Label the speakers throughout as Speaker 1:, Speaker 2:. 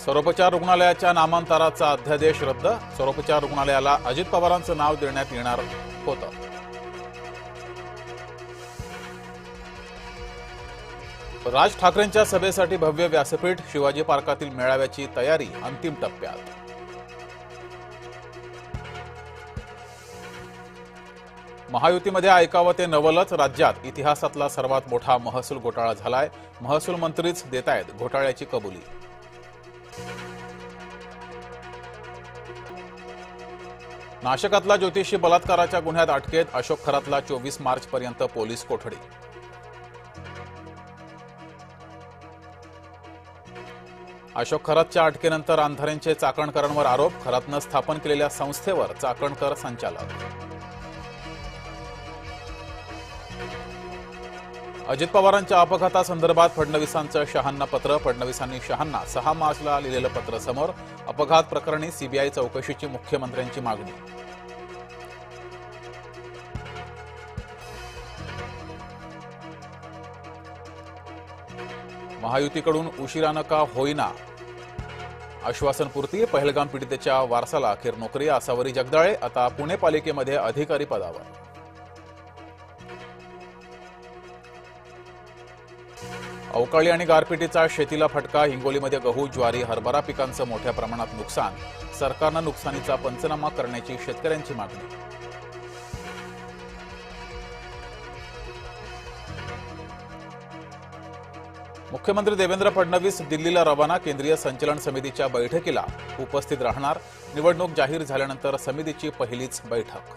Speaker 1: सर्वोपचार रुग्णालयाच्या नामांतराचा अध्यादेश रद्द. सर्वोपचार रुग्णालयाला अजित पवारांचं नाव देण्यात येणार होतं. राज ठाकरेंच्या सभेसाठी भव्य व्यासपीठ. शिवाजी पार्कातील मेळाव्याची तयारी अंतिम टप्प्यात. महायुतीमध्ये ऐकावं ते नवलच. राज्यात इतिहासातला सर्वात मोठा महसूल घोटाळा झालाय. महसूल मंत्रीच देतायत घोटाळ्याची कबुली. नाशिकातला ज्योतिषी बलात्काराच्या गुन्ह्यात अटकेत अशोक खरातला 24 मार्चपर्यंत पोलीस कोठडी. अशोक खरातच्या अटकेनंतर अंधारेंचे चाकणकरांवर आरोप. खरातनं स्थापन केलेल्या संस्थेवर चाकणकर संचालक. अजित पवारांच्या अपघातासंदर्भात फडणवीसांचं शहांना पत्र. फडणवीसांनी शहांना 6 मार्चला लिहिलेलं पत्र समोर. अपघात प्रकरणी सीबीआय चौकशीची मुख्यमंत्र्यांची मागणी. महायुतीकडून उशिरानं का होईना आश्वासनपूर्ती. पहलगाम पीडितेच्या वारसाला अखेर नोकरी. आसावरी जगदाळे आता पुणे पालिकेमध्ये अधिकारी पदावर. अवकाळी आणि गारपिटीचा शेतीला फटका. हिंगोलीमध्ये गहू, ज्वारी, हरभरा पिकांचं मोठ्या प्रमाणात नुकसान. सरकारनं नुकसानीचा पंचनामा करण्याची शेतकऱ्यांची मागणी. मुख्यमंत्री देवेंद्र फडणवीस दिल्लीला रवाना. केंद्रीय संचलन समितीच्या बैठकीला उपस्थित राहणार. निवडणूक जाहीर झाल्यानंतर समितीची पहिलीच बैठक.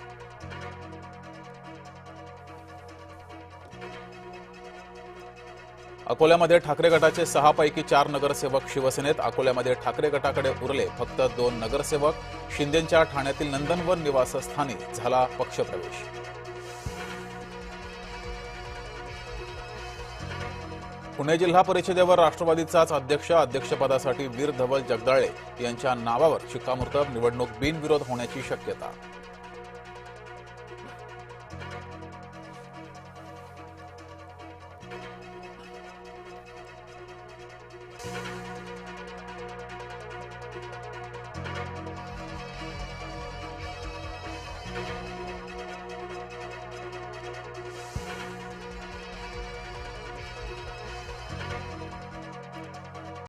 Speaker 1: अकोल्यामध्ये ठाकरे गटाचे 6 पैकी 4 नगरसेवक शिवसेनेत. अकोल्यामध्ये ठाकरे गटाकडे उरले फक्त 2 नगरसेवक. शिंदेंच्या ठाण्यातील नंदनवन निवासस्थानी झाला पक्षप्रवेश. पुणे जिल्हा परिषदेवर राष्ट्रवादीचाच अध्यक्ष. अध्यक्षपदासाठी वीर धवल जगदाळे यांच्या नावावर शिक्कामोर्तब. निवडणूक बिनविरोध होण्याची शक्यता.